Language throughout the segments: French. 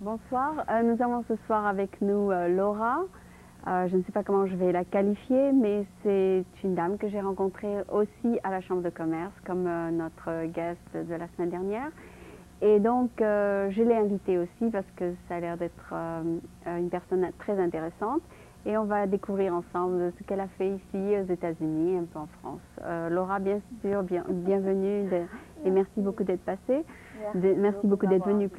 Bonsoir, nous avons ce soir avec nous Laura. Je ne sais pas comment je vais la qualifier, mais c'est une dame que j'ai rencontrée aussi à la Chambre de commerce, comme notre guest de la semaine dernière. Et donc, je l'ai invitée aussi parce que ça a l'air d'être une personne très intéressante. Et on va découvrir ensemble ce qu'elle a fait ici aux États-Unis, un peu en France. Laura, bien sûr, bienvenue et merci beaucoup d'être passée. Merci beaucoup d'être venue.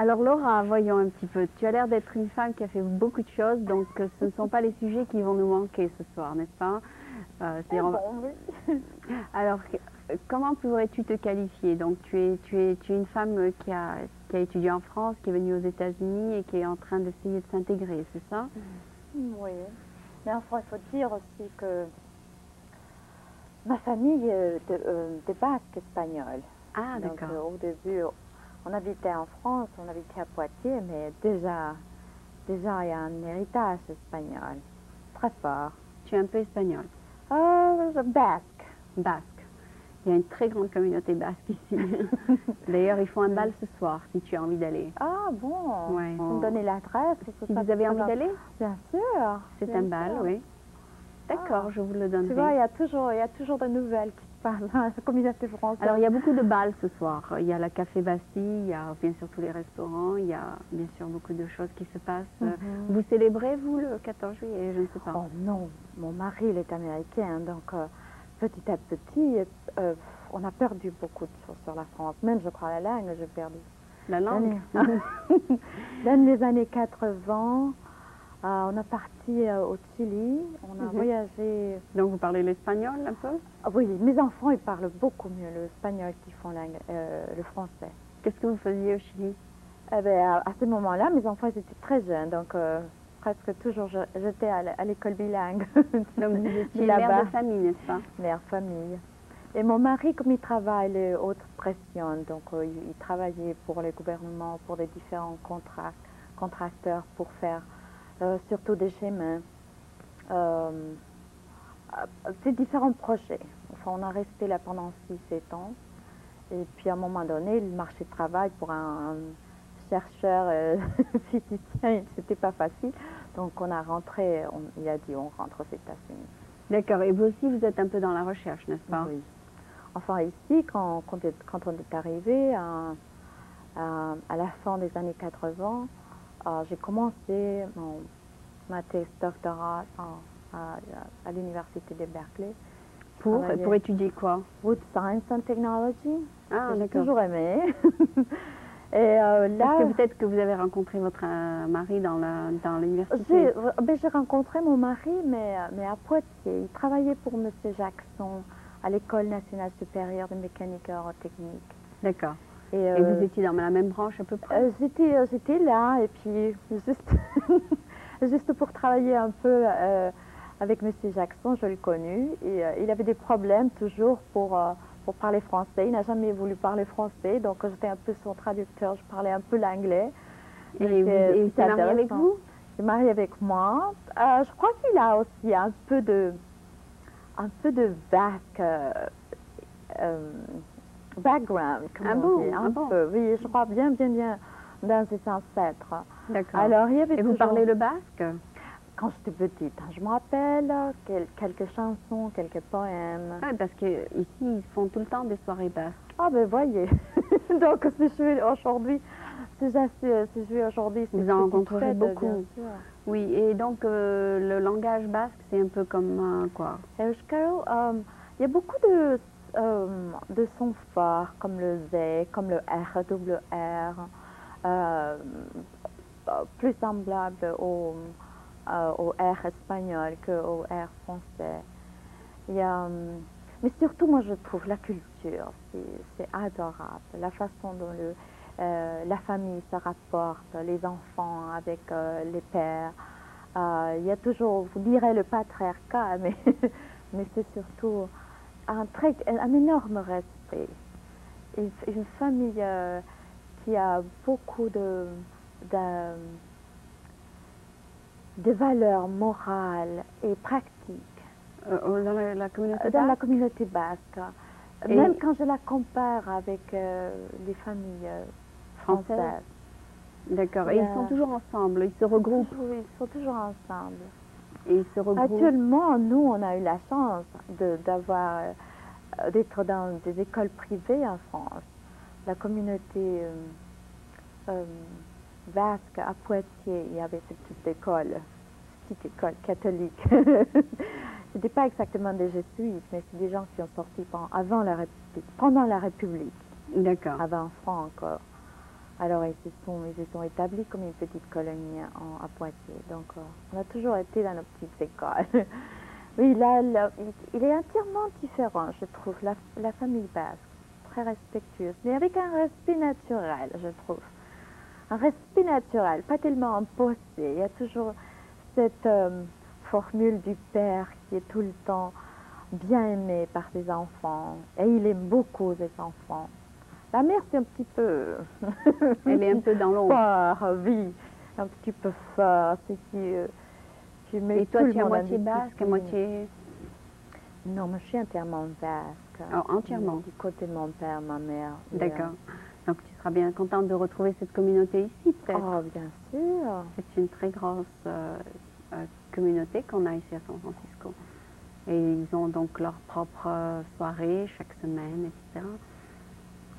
Alors Laura, voyons un petit peu. Tu as l'air d'être une femme qui a fait beaucoup de choses, donc ce ne sont pas les sujets qui vont nous manquer ce soir, n'est-ce pas? Oui. Alors, comment pourrais-tu te qualifier? Donc tu es une femme qui a étudié en France, qui est venue aux États-Unis et qui est en train d'essayer de s'intégrer, c'est ça? Oui. Mais enfin, il faut dire aussi que ma famille est de Basque espagnol. Ah, Donc d'accord. au début, on habitait en France, on habitait à Poitiers, mais déjà il y a un héritage espagnol très fort. Tu es un peu espagnole. Basque. Basque. Il y a une très grande communauté basque ici. D'ailleurs, ils font un bal ce soir, si tu as envie d'aller. Ah bon? Ouais. Vous me donnez l'adresse? Si vous avez envie d'aller? Bien sûr. C'est un bal, oui. D'accord, je vous le donnerai. Tu vois, il y a toujours de nouvelles qui se passent dans la communauté française. Alors, il y a beaucoup de bals ce soir. Il y a la Café Bastille, il y a bien sûr tous les restaurants, il y a bien sûr beaucoup de choses qui se passent. Vous célébrez, vous, le 14 juillet? Je ne sais pas. Oh non, mon mari, il est américain, donc petit à petit, on a perdu beaucoup de choses sur la France. Même, je crois, la langue, j'ai perdu. La langue? Dans les années 80, on est parti au Chili, on a voyagé. Donc vous parlez l'espagnol un peu? Oui, mes enfants, ils parlent beaucoup mieux l'espagnol qu'ils font le français. Qu'est-ce que vous faisiez au Chili? Eh bien, à ce moment-là, mes enfants ils étaient très jeunes, donc presque toujours j'étais à l'école bilingue. Donc vous étiez mère de famille, n'est-ce pas? Mère famille. Et mon mari, comme il travaille les hautes pressions, donc il travaillait pour le gouvernement, pour les différents contracteurs pour faire surtout des chemins, ces différents projets. Enfin, on a resté là pendant 6-7 ans. Et puis à un moment donné, le marché de travail pour un chercheur physicien, c'était pas facile. Donc on a rentré, il a dit on rentre aux États-Unis. D'accord, et vous aussi vous êtes un peu dans la recherche, n'est-ce pas? Oui. Enfin ici, quand on est arrivé à la fin des années 80, j'ai commencé ma thèse doctorat à l'université de Berkeley. Pour étudier quoi? Wood Science and Technology. Ah, j'ai d'accord. toujours aimé. Et là, est-ce que peut-être que vous avez rencontré votre mari dans l'université? J'ai rencontré mon mari, mais à Poitiers. Il travaillait pour M. Jackson à l'École nationale supérieure de mécanique aérotechnique. D'accord. Et vous étiez dans la même branche à peu près? J'étais là, et puis juste pour travailler un peu avec M. Jackson, je l'ai connu. Et il avait des problèmes toujours pour parler français. Il n'a jamais voulu parler français, donc j'étais un peu son traducteur, je parlais un peu l'anglais. Et il s'est marié avec vous? Il est marié avec moi. Je crois qu'il a aussi un peu de background, comme on dit, un peu. Oui, je crois bien dans ses ancêtres. D'accord. Alors, il y avait et vous parlez le basque? Quand j'étais petite, je me rappelle quelques chansons, quelques poèmes. Oui, parce qu'ici, ils font tout le temps des soirées basques. Ah ben voyez, donc si je vais aujourd'hui, vous en rencontrerez beaucoup. Oui, et donc le langage basque, c'est un peu comme quoi? Euskaro, il y a beaucoup de sons forts, comme le Z, comme le R, double R, plus semblable au R espagnol qu'au R français. Mais surtout, moi, je trouve la culture, c'est adorable. La façon dont la famille se rapporte, les enfants avec les pères. Il y a toujours, vous direz le patriarcat, mais c'est surtout un énorme respect. Une famille qui a beaucoup de valeurs morales et pratiques. Dans la communauté basque? Dans la communauté basque. Même quand je la compare avec les familles françaises. D'accord. Et ils sont toujours ensemble, ils se regroupent. Oui, ils sont toujours ensemble. Et ils se regroupent. Actuellement, nous, on a eu la chance d'être dans des écoles privées en France. La communauté basque à Poitiers, il y avait cette petite école catholique. C'était pas exactement des jésuites, mais c'est des gens qui ont sorti pendant la République. D'accord. Avant franc encore. Alors ils se sont établis comme une petite colonie à Poitiers. Donc on a toujours été dans nos petites écoles. Oui, là, il est entièrement différent, je trouve, la famille basque, très respectueuse, mais avec un respect naturel, je trouve. Un respect naturel, pas tellement imposé. Il y a toujours cette formule du père qui est tout le temps bien aimé par ses enfants, et il aime beaucoup ses enfants. La mère, c'est un petit peu... Elle est un peu dans l'ombre. Fort, oui, un petit peu fort, c'est qui met Et toi, tout le tu es à monde en moitié basque, à discipline. moitié... Non, moi je suis entièrement basque. Oh, entièrement. Du côté de mon père, ma mère. D'accord. Donc tu seras bien contente de retrouver cette communauté ici, peut-être. Oh, bien sûr. C'est une très grosse communauté qu'on a ici à San Francisco. Et ils ont donc leur propre soirée chaque semaine, etc.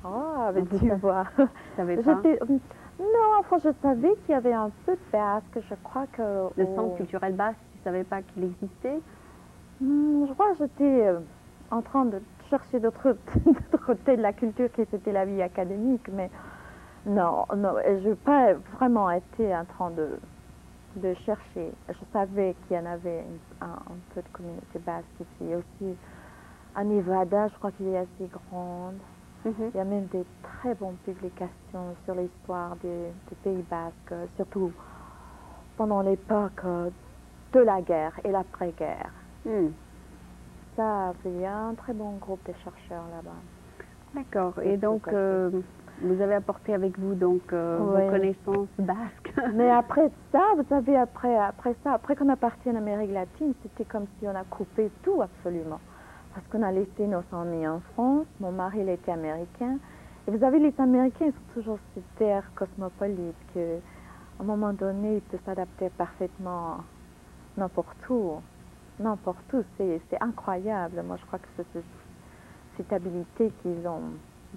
Oh, mais tu vois. Tu savais pas? Non, enfin, je savais qu'il y avait un peu de basque. Je crois que... Le centre culturel basque, tu savais pas qu'il existait? Je crois que j'étais en train de chercher d'autres côtés de la culture qui c'était la vie académique, mais non, je n'ai pas vraiment été en train de chercher. Je savais qu'il y en avait un peu de communauté basque ici. Aussi, à Nevada, je crois qu'il est assez grande. Il y a même des très bonnes publications sur l'histoire des Pays basques, surtout pendant l'époque de la guerre et l'après-guerre. Ça, il y a un très bon groupe de chercheurs là-bas. D'accord. Et donc, vous avez apporté avec vous donc vos connaissances basques. Mais après ça, vous savez, après qu'on a parti en Amérique latine, c'était comme si on a coupé tout absolument. Parce qu'on a laissé nos amis en France, mon mari il était américain. Et vous savez, les Américains sont toujours cette terre cosmopolite qu'à un moment donné, ils peuvent s'adapter parfaitement n'importe où. N'importe où, c'est incroyable. Moi, je crois que c'est cette habilité qu'ils ont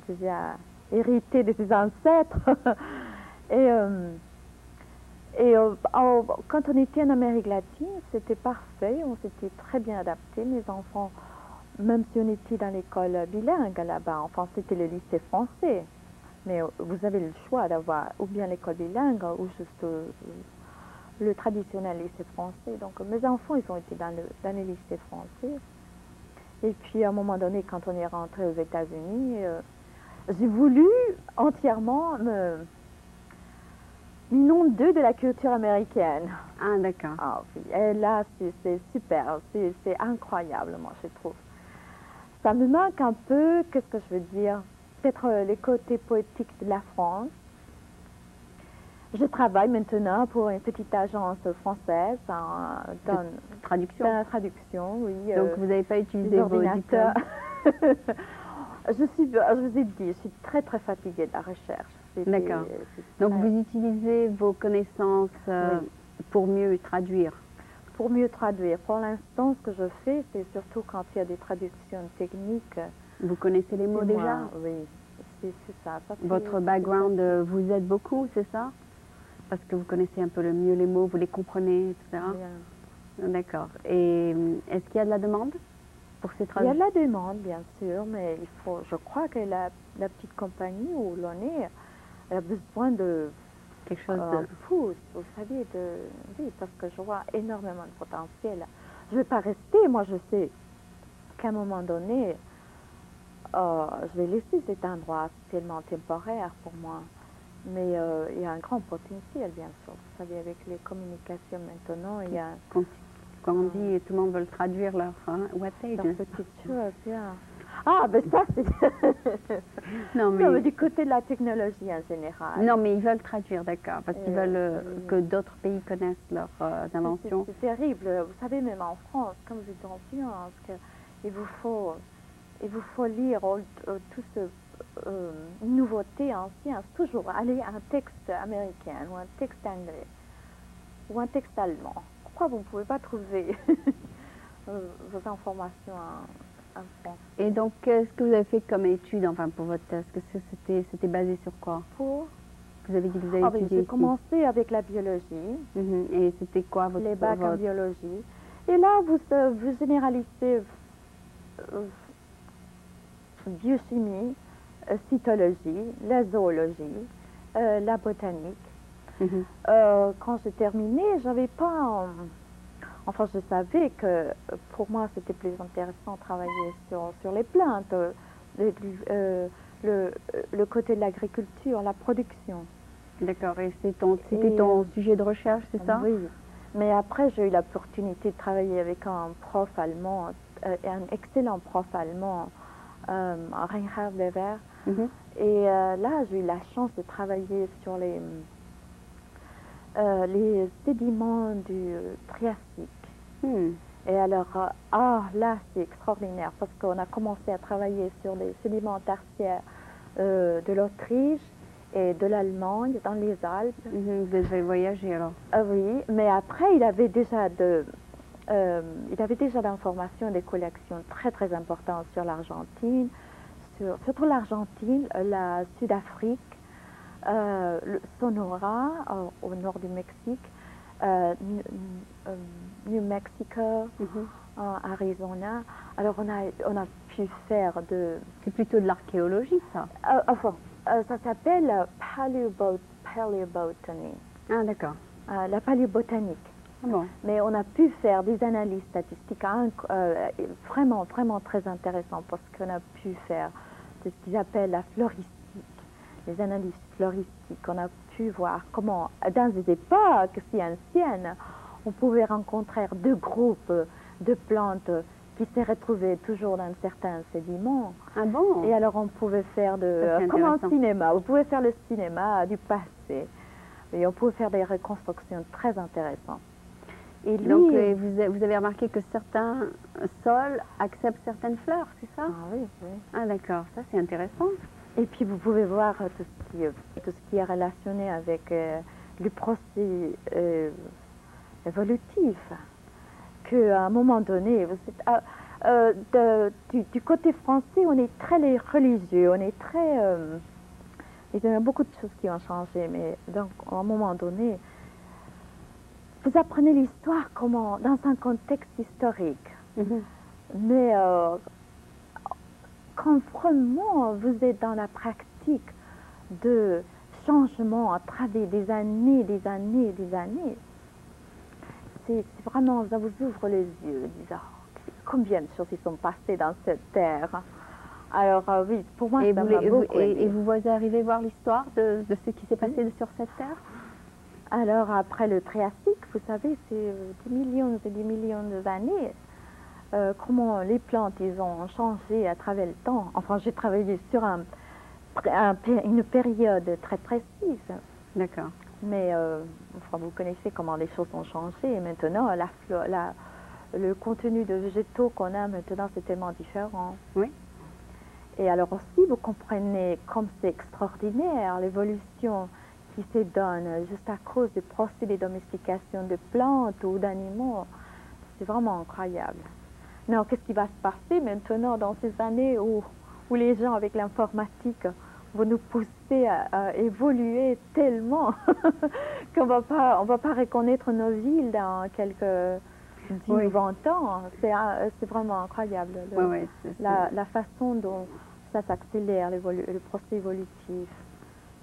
déjà héritée de ses ancêtres. Quand on était en Amérique latine, c'était parfait, on s'était très bien adapté. Mes enfants, même si on était dans l'école bilingue là-bas, enfin c'était le lycée français, mais vous avez le choix d'avoir ou bien l'école bilingue ou juste le traditionnel lycée français. Donc mes enfants, ils ont été dans le lycée français. Et puis à un moment donné, quand on est rentré aux États-Unis, j'ai voulu entièrement m'inonder de la culture américaine. Ah, d'accord. Ah, oui. Et là, c'est super, c'est incroyable, moi, je trouve. Ça me manque un peu, qu'est-ce que je veux dire, peut-être les côtés poétiques de la France. Je travaille maintenant pour une petite agence française dans la traduction, oui. Donc vous n'avez pas utilisé vos diplômes? Je vous ai dit, je suis très très fatiguée de la recherche. D'accord. Donc vous utilisez vos connaissances pour mieux traduire? Pour mieux traduire. Pour l'instant, ce que je fais, c'est surtout quand il y a des traductions techniques. Vous connaissez les mots déjà? Oui, c'est ça. Votre background vous aide beaucoup, c'est ça? Parce que vous connaissez un peu le mieux les mots, vous les comprenez, etc. D'accord. Et est-ce qu'il y a de la demande pour ces traductions? Il y a de la demande, bien sûr, mais je crois que la petite compagnie où l'on est, elle a besoin de quelque chose de pouce, vous savez, oui, parce que je vois énormément de potentiel. Je ne vais pas rester, moi je sais qu'à un moment donné, je vais laisser cet endroit tellement temporaire pour moi. Mais il y a un grand potentiel, bien sûr. Vous savez, avec les communications maintenant, il y a... Quand on dit, tout le monde veut le traduire leur webpage. Leur petite chose, bien. Ah, ben ça, c'est... non, mais du côté de la technologie en général. Non, mais ils veulent traduire, d'accord, parce qu'ils veulent que d'autres pays connaissent leurs inventions. C'est terrible. Vous savez, même en France, comme vous êtes en science, il vous faut lire tout ce une nouveauté en science, toujours aller à un texte américain ou un texte anglais ou un texte allemand. Pourquoi vous ne pouvez pas trouver vos informations en français? Et donc, qu'est-ce que vous avez fait comme étude, enfin, pour votre thèse? Que c'était basé sur quoi? Pour Vous avez dit que vous avez étudié J'ai ici. commencé avec la biologie, Et c'était quoi les bacs en votre... biologie. Et là, vous généralisez biochimie, cytologie, la zoologie, la botanique. Mhm. Quand j'ai terminé, j'avais pas... Enfin, je savais que pour moi, c'était plus intéressant de travailler sur les plantes, le côté de l'agriculture, la production. D'accord, et c'était ton sujet de recherche, c'est ça? Oui, mais après, j'ai eu l'opportunité de travailler avec un prof allemand, un excellent prof allemand, Reinhard Weber. Mhm. Et là, j'ai eu la chance de travailler sur les sédiments du Triassique. Et alors, là, c'est extraordinaire parce qu'on a commencé à travailler sur des sédiments tertiaires de l'Autriche et de l'Allemagne, dans les Alpes. Vous avez voyagé alors? Oui, mais après, il avait déjà d'informations, des collections très très importantes sur l'Argentine, surtout l'Argentine, la Sud-Afrique, le Sonora au nord du Mexique, New Mexico, Arizona. Alors on a pu faire C'est plutôt de l'archéologie, ça? Ça s'appelle paléobotany. Ah, d'accord. La paléobotanique. Ah bon. Mais on a pu faire des analyses statistiques vraiment, vraiment très intéressantes parce qu'on a pu faire ce qu'ils appellent la floristique, les analyses floristiques. On a pu voir comment, dans des époques si anciennes, on pouvait rencontrer deux groupes de plantes qui se retrouvaient toujours dans certains sédiments. Ah bon? Et alors on pouvait faire comme un cinéma, vous pouvez faire le cinéma du passé. Et on pouvait faire des reconstructions très intéressantes. Et donc, vous avez remarqué que certains sols acceptent certaines fleurs, c'est ça? Ah oui, oui. Ah d'accord, ça c'est intéressant. Et puis vous pouvez voir tout ce qui est relationné avec le procès évolutif. Qu'à un moment donné, du côté français, on est très religieux, on est très... il y a beaucoup de choses qui ont changé, mais donc à un moment donné, vous apprenez l'histoire comment dans un contexte historique. Mais quand vraiment vous êtes dans la pratique de changement à travers des années, c'est vraiment, ça vous ouvre les yeux, disant combien de choses ils sont passées dans cette terre. Alors oui, pour moi, ça m'a beaucoup aidé. Et vous arrivez à voir l'histoire de ce qui s'est passé sur cette terre? Alors après le Triassique, vous savez, c'est des millions et des millions d'années. Comment les plantes, ils ont changé à travers le temps. Enfin, j'ai travaillé sur une période très précise. D'accord. Mais enfin, vous connaissez comment les choses ont changé. Et maintenant, le contenu de végétaux qu'on a maintenant, c'est tellement différent. Oui. Et alors aussi, vous comprenez comme c'est extraordinaire l'évolution qui se donne juste à cause des procédés de domestication de plantes ou d'animaux. C'est vraiment incroyable. Non, qu'est-ce qui va se passer maintenant dans ces années où les gens avec l'informatique vont nous pousser à évoluer tellement qu'on va pas reconnaître nos villes dans quelques 10 ou 20 ans. C'est vraiment incroyable la façon dont ça s'accélère, le processus évolutif.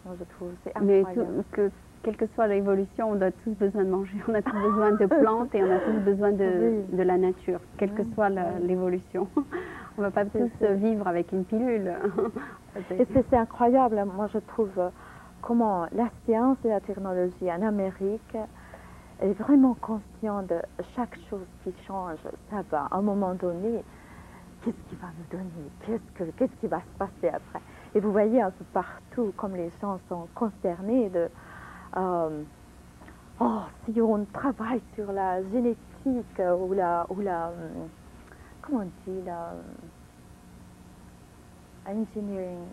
Je trouve c'est incroyable. Mais quelle que soit l'évolution, on a tous besoin de manger, on a tous besoin de plantes et on a tous besoin de la nature, quelle que soit l'évolution. On ne va pas tous vivre avec une pilule. Et c'est incroyable, moi je trouve, comment la science et la technologie en Amérique est vraiment conscient de chaque chose qui change. Ça va, à un moment donné, qu'est-ce qui va nous donner? Qu'est-ce qui va se passer après? Et vous voyez un peu partout comme les gens sont concernés de si on travaille sur la génétique ou la comment on dit engineering.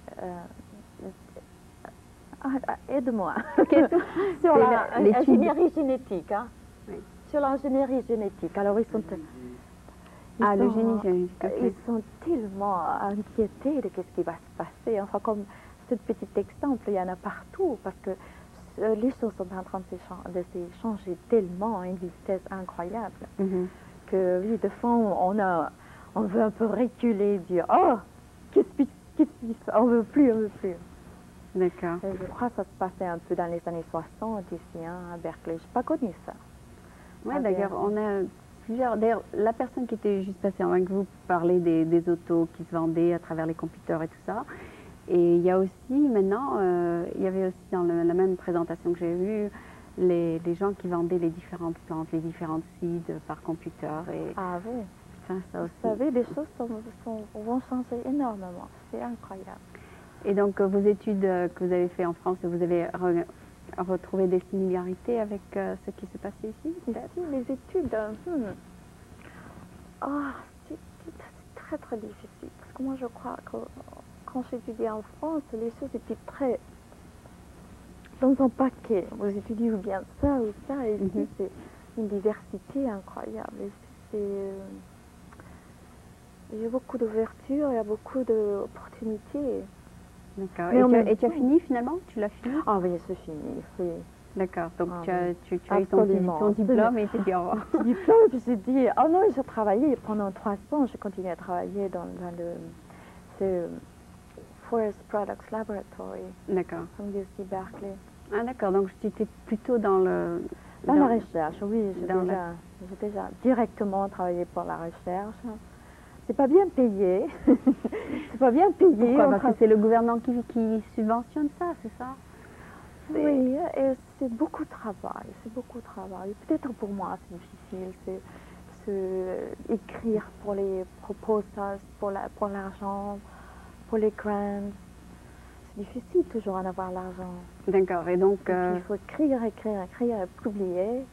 Aide-moi. Sur l'ingénierie génétique. Hein. Oui. Sur l'ingénierie génétique. Alors ils sont. Le génie génétique. Ils sont tellement inquiétés de ce qui va se passer. Enfin, comme ce petit exemple, il y en a partout parce que les choses sont en train de s'échanger tellement à une vitesse incroyable que oui, de fois on veut un peu reculer, dire oh, qu'est-ce qui se passe, on veut plus. D'accord. Je crois que ça se passait un peu dans les années 60 ici, à Berkeley. Je n'ai pas connu ça. Oui, d'ailleurs, on a plusieurs. D'ailleurs, la personne qui était juste passée avec vous parlait des autos qui se vendaient à travers les computers et tout ça. Et il y a aussi maintenant, il y avait aussi dans la même présentation que j'ai vue, les gens qui vendaient les différentes plantes, les différentes seeds par computer. Et ah oui. ça aussi. Vous savez, les choses vont changer énormément. C'est incroyable. Et donc, vos études que vous avez faites en France, vous avez retrouvé des similarités avec ce qui se passait ici? Ici, les études, c'est très très difficile. Parce que moi, je crois que quand j'étudiais en France, les choses étaient très dans un paquet. Vous étudiez bien ça ou ça, et ici, c'est une diversité incroyable. Il y a beaucoup d'ouverture, il y a beaucoup d'opportunités. D'accord. Et tu as fini finalement? Tu l'as fini? Ah oui, c'est fini, oui. D'accord. Donc tu as eu ton diplôme et tu t'es dit au revoir. Diplôme, et puis j'ai dit, oh non, j'ai travaillé pendant 3 ans, j'ai continué à travailler dans le Forest Products Laboratory. D'accord. Comme UC Berkeley. Ah d'accord, donc tu étais plutôt dans la recherche, oui, j'ai déjà directement travaillé pour la recherche. C'est pas bien payé. C'est pas bien payé. Pourquoi? Parce que c'est le gouvernement qui subventionne ça, c'est ça? Oui, et c'est beaucoup de travail. C'est beaucoup de travail. Peut-être pour moi c'est difficile. C'est écrire pour les proposals, pour l'argent, pour les grants. C'est difficile toujours en avoir l'argent. D'accord. Et donc il faut écrire et publier.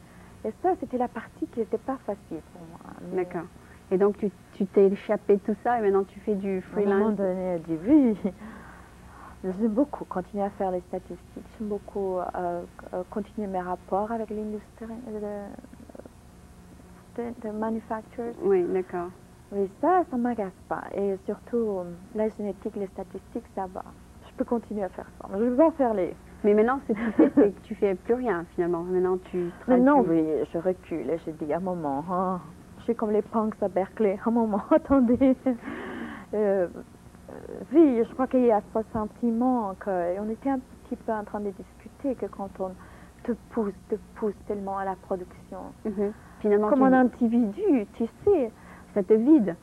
Et ça, c'était la partie qui n'était pas facile pour moi. D'accord. Et donc tu t'es échappé de tout ça et maintenant tu fais du freelance? À un moment donné, j'ai dit oui. J'aime beaucoup continuer à faire les statistiques. J'aime beaucoup continuer mes rapports avec l'industrie de manufacturers. Oui, d'accord. Oui, ça ne m'agace pas. Et surtout, la génétique, les statistiques, ça va. Je peux continuer à faire ça. Je vais en faire les... Mais maintenant, ce que tu fais, c'est que tu fais plus rien finalement. Maintenant, tu travailles. Maintenant, oui, je recule et je dis à un moment, je suis comme les punks à Berkeley. À un moment, attendez. Oui, je crois qu'il y a ce sentiment qu'on était un petit peu en train de discuter que quand on te pousse tellement à la production. Finalement, comme un individu, tu sais. Ça te vide.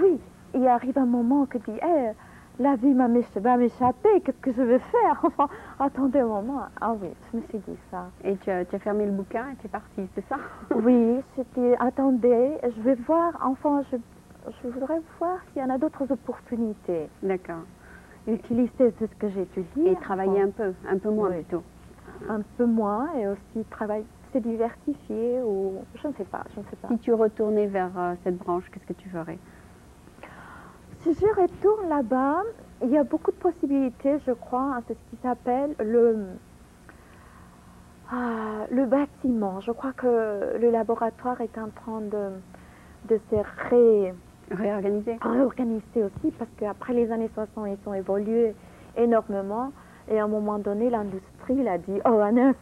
Oui, il arrive un moment que tu dis, la vie va m'échapper, qu'est-ce que je vais faire? Enfin, attendez un moment. Ah oui, je me suis dit ça. Et tu as fermé le bouquin et tu es partie, c'est ça? Oui, c'était, attendez, je vais voir, enfin, je voudrais voir s'il y en a d'autres opportunités. D'accord. Utiliser ce que j'ai étudié. Et travailler un peu moins plutôt. Un peu moins et aussi se diversifier ou je ne sais pas. Si tu retournais vers cette branche, qu'est-ce que tu ferais? Si je retourne là-bas, il y a beaucoup de possibilités, je crois, c'est ce qui s'appelle le bâtiment. Je crois que le laboratoire est en train de se réorganiser aussi, parce qu'après les années 60, ils ont évolué énormément. Et à un moment donné, l'industrie a dit, oh Anna,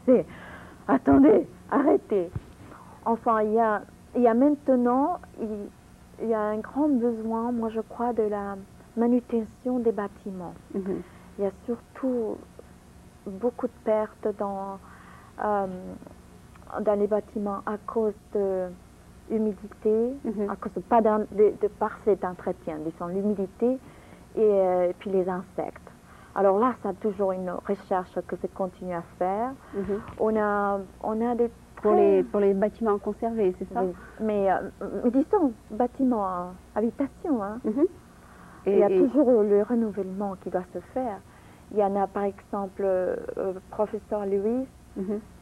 attendez, arrêtez. Enfin, il y a maintenant, il y a un grand besoin, moi je crois, de la manutention des bâtiments. Il y a surtout beaucoup de pertes dans les bâtiments à cause de l'humidité, à cause pas de parfait entretien, disons l'humidité et puis les insectes. Alors là, c'est toujours une recherche que je continue à faire. On a des... Pour les bâtiments conservés, c'est ça? Oui. Mais disons, bâtiments, habitation. Hein. Il y a toujours le renouvellement qui doit se faire. Il y en a par exemple, professeur Lewis,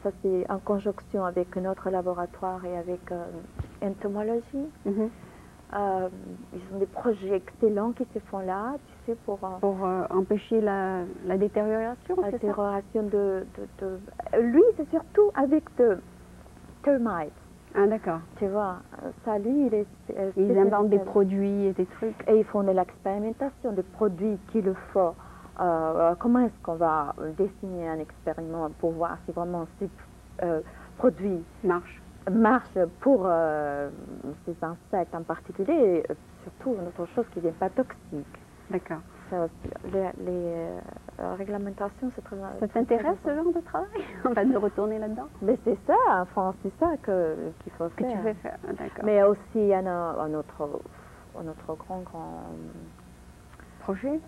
ça c'est en conjonction avec notre laboratoire et avec entomologie. Ils ont des projets excellents qui se font là, tu sais, pour empêcher la détérioration, la c'est ça? détérioration Lui, c'est surtout avec de termites. Ah d'accord. Tu vois, ça, lui, il est Ils inventent des produits et des trucs. Et ils font de l'expérimentation de produits qu'il faut. Comment est-ce qu'on va dessiner un expériment pour voir si vraiment ces produits marchent pour ces insectes en particulier, et surtout une autre chose qui n'est pas toxique. D'accord. Les réglementations, c'est très... Ça t'intéresse ce genre de travail? On va de retourner là-dedans? Mais c'est ça, enfin, c'est ça qu'il faut faire. Que tu veux faire, d'accord. Mais aussi, il y en a un autre grand projet,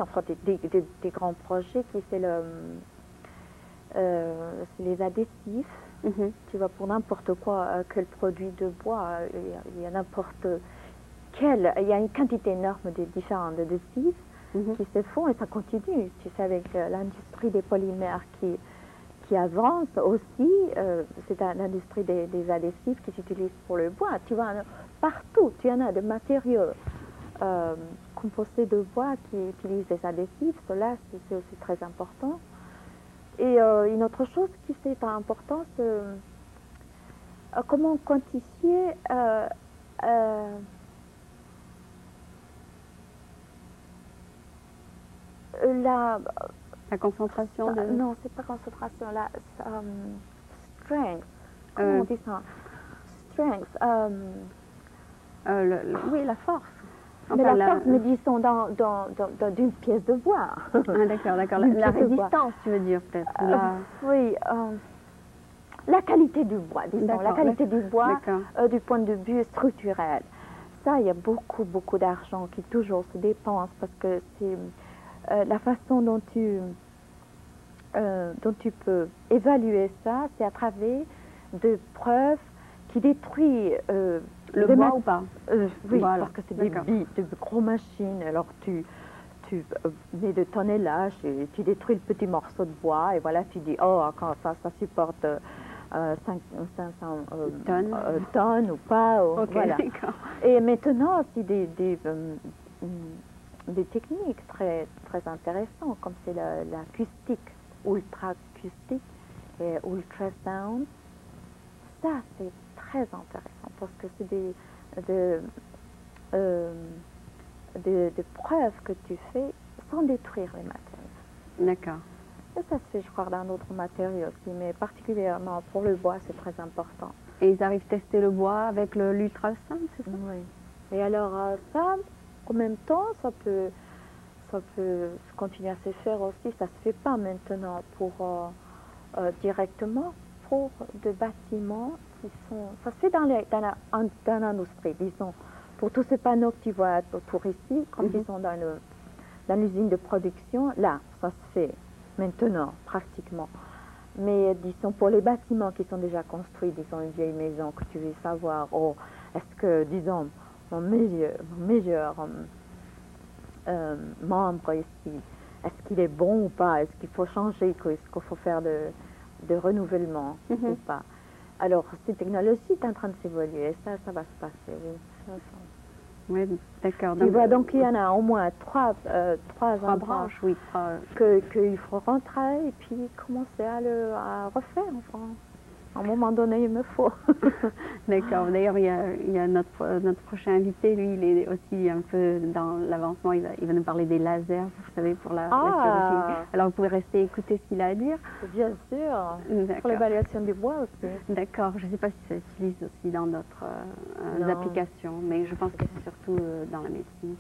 enfin des grands projets qui c'est les adhésifs. Tu vois, pour n'importe quoi, quel produit de bois, il y a n'importe quel, il y a une quantité énorme de différents adhésifs qui se font et ça continue. Tu sais, avec l'industrie des polymères qui avance aussi, c'est l'industrie des adhésifs qui s'utilisent pour le bois. Tu vois, partout, tu en as des matériaux composés de bois qui utilisent des adhésifs. Cela, c'est aussi très important. Et une autre chose qui est importante, c'est comment quantifier la concentration de... Non, c'est pas concentration, la strength. Comment on dit ça? Strength. Oui, la force. Enfin, mais la force, mais disons, d'une pièce de bois. Ah, d'accord. La résistance, tu veux dire, peut-être. Oui. La qualité du bois, disons. La qualité du bois du point de vue structurel. Ça, il y a beaucoup d'argent qui toujours se dépense parce que c'est la façon dont tu peux évaluer ça, c'est à travers de preuves qui détruisent le bois ou pas? Oui, voilà. Parce que c'est des gros machines. Alors tu mets de tonnellage et tu détruis le petit morceau de bois et voilà, tu dis, oh, quand ça supporte 500 tonnes ou pas. Voilà. Et maintenant, aussi des techniques très intéressantes, comme c'est l'acoustique, ultra-acoustique et ultrasound. Ça, c'est très intéressant parce que c'est des preuves que tu fais sans détruire les matériaux. D'accord. Et ça se fait, je crois, dans d'autres matériaux aussi, mais particulièrement pour le bois, c'est très important. Et ils arrivent à tester le bois avec l'ultrasound, c'est ça? Oui. Et alors, ça, en même temps, ça peut continuer à se faire aussi. Ça se fait pas maintenant directement pour des bâtiments qui sont... Ça se fait dans l'industrie, disons. Pour tous ces panneaux que tu vois autour ici, quand ils sont dans l'usine de production, là, ça se fait maintenant, pratiquement. Mais disons, pour les bâtiments qui sont déjà construits, disons une vieille maison, que tu veux savoir, oh, est-ce que, disons, mon meilleur membre ici, est-ce qu'il est bon ou pas? Est-ce qu'il faut changer? Est-ce qu'il faut faire de renouvellement ou pas? Alors, cette technologie est en train de s'évoluer, ça va se passer, oui. Oui, d'accord. Tu vois, donc il y en a au moins trois branches, oui. Qu'il faut rentrer et puis commencer à refaire, enfin. À un moment donné, il me faut. D'accord. D'ailleurs, il y a notre prochain invité, lui, il est aussi un peu dans l'avancement. Il va nous parler des lasers, vous savez, pour la chirurgie. Alors, vous pouvez rester écouter ce qu'il a à dire. Bien sûr. Pour l'évaluation du bois aussi. D'accord. Je ne sais pas si ça s'utilise aussi dans d'autres applications, mais je pense que c'est surtout dans la médecine.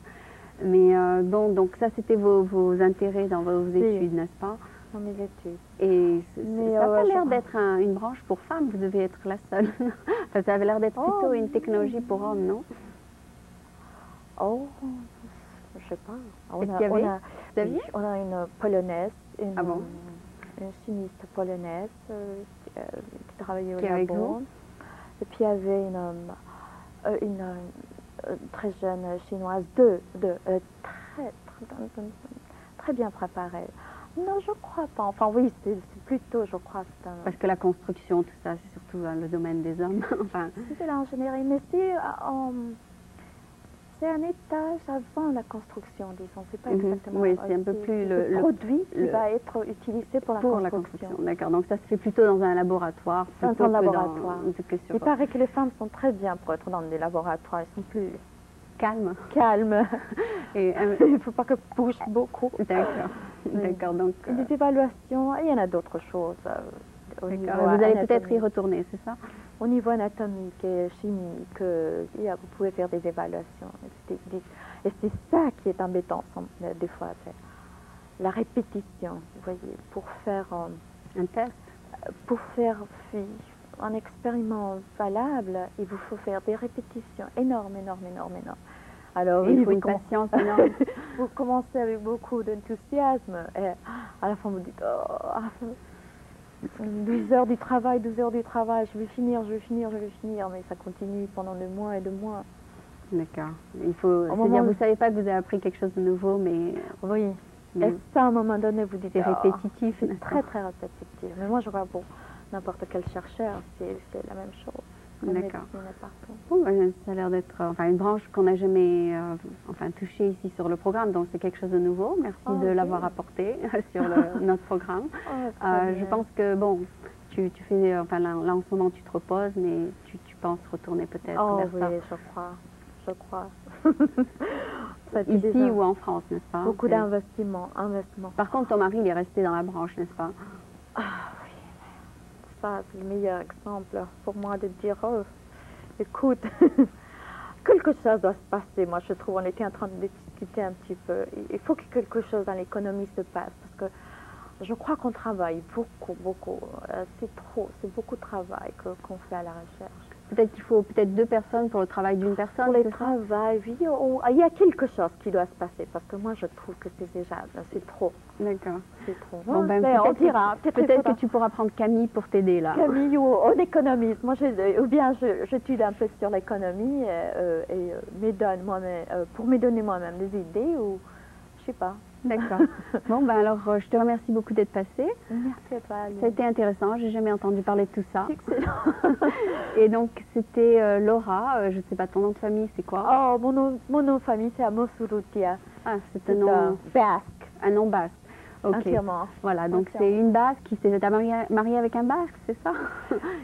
Mais bon, donc ça, c'était vos intérêts dans vos études, n'est-ce pas? Dans mes études. Et ça n'a pas l'air d'être une branche pour femmes, vous devez être la seule. Enfin, ça avait l'air d'être plutôt une technologie pour hommes, non? Oh, je sais pas. On a une polonaise, une chimiste polonaise qui travaillait au labo. Et puis il y avait une très jeune chinoise, très bien préparée. Non, je crois pas. Enfin, oui, c'est plutôt, je crois. Parce que la construction, tout ça, c'est surtout le domaine des hommes. Enfin... C'est de l'ingénierie, mais c'est c'est un étage avant la construction, disons. C'est pas Mhm. exactement. Oui, c'est un peu plus le produit qui le- va être utilisé pour la construction. D'accord, donc ça se fait plutôt dans un laboratoire Dans plutôt un que laboratoire. que sur Il paraît que les femmes sont très bien pour être dans des laboratoires. Elles sont plus calme. calmes. Et, Il ne faut pas qu'elles bougent beaucoup. d'accord, d'accord. Donc, Et des évaluations, il y en a d'autres choses. Au niveau d'accord. Et vous allez peut-être y anatomique. retourner, c'est ça? Au niveau anatomique et chimique, vous pouvez faire des évaluations. Et c'est ça qui est embêtant des fois, c'est la répétition. Vous voyez, pour faire Un test? un expériment valable, il vous faut faire des répétitions énormes. Alors, Et il faut vous une patience énorme. vous commencez avec beaucoup d'enthousiasme et à la fin vous dites oh, 12 heures du travail, je vais finir, mais ça continue pendant des mois et des mois. D'accord. Il faut. C'est-à-dire, moment vous où- savez pas que vous avez appris quelque chose de nouveau, mais Oui. mais Et ça, à un moment donné, vous dites c'est oh, répétitif. c'est n'est-ce très pas? très répétitif. Mais moi, je crois pour n'importe quel chercheur, c'est la même chose. La D'accord. médecine est partout. Bon, ben, ça a l'air d'être une branche qu'on n'a jamais touchée ici sur le programme, donc c'est quelque chose de nouveau. Merci Oh, de ok. l'avoir apporté sur notre programme. Oh, très Je bien. pense que, bon, tu fais, là en ce moment tu te reposes, mais tu penses retourner peut-être Oh vers ça. oui, je crois. Ça a été Ici déjà ou en France, n'est-ce pas? beaucoup C'est- d'investissements. Par contre, ton mari, il est resté dans la branche, n'est-ce pas? Ah oui, ça c'est le meilleur exemple pour moi de dire, oh, écoute, quelque chose doit se passer. Moi, je trouve, on était en train de discuter un petit peu. Il faut que quelque chose dans l'économie se passe parce que je crois qu'on travaille beaucoup. C'est beaucoup de travail qu'on fait à la recherche. Peut-être qu'il faut peut-être 2 personnes pour le travail d'une personne, Pour les c'est ça? travails, oui, il y a quelque chose qui doit se passer parce que moi, je trouve que c'est trop. D'accord. C'est trop. Bon, ben, Mais on peut-être dira. peut-être que tu pourras prendre Camille pour t'aider là. Camille ou en économiste. Moi, ou bien j'étudie un peu sur l'économie et pour me donner moi-même des idées ou je sais pas. D'accord. Bon, ben alors, je te remercie beaucoup d'être passé. Merci à toi, Aline. Ça a été intéressant, j'ai jamais entendu parler de tout ça. Excellent. Et donc, c'était Laura, je ne sais pas, ton nom de famille, c'est quoi? Oh, mon nom de famille, c'est Amosurutia. Ah, c'est C'est un nom, basque, un nom basque. Ok. entièrement. Voilà, donc Entièrement. c'est une basque qui s'est mariée avec un basque, c'est ça?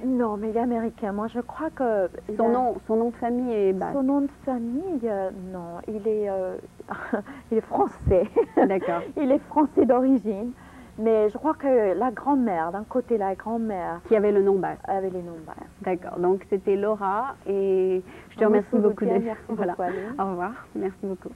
Non, mais il est américain. Moi, je crois que... Son nom de famille est basque. Son nom de famille, non, il est français. D'accord. Il est français d'origine. Mais je crois que la grand-mère, d'un côté, la grand-mère Qui avait le nom basque. avait les noms basques. D'accord, donc c'était Laura et je te remercie beaucoup Merci d'être. beaucoup, Aline. Au revoir, merci beaucoup.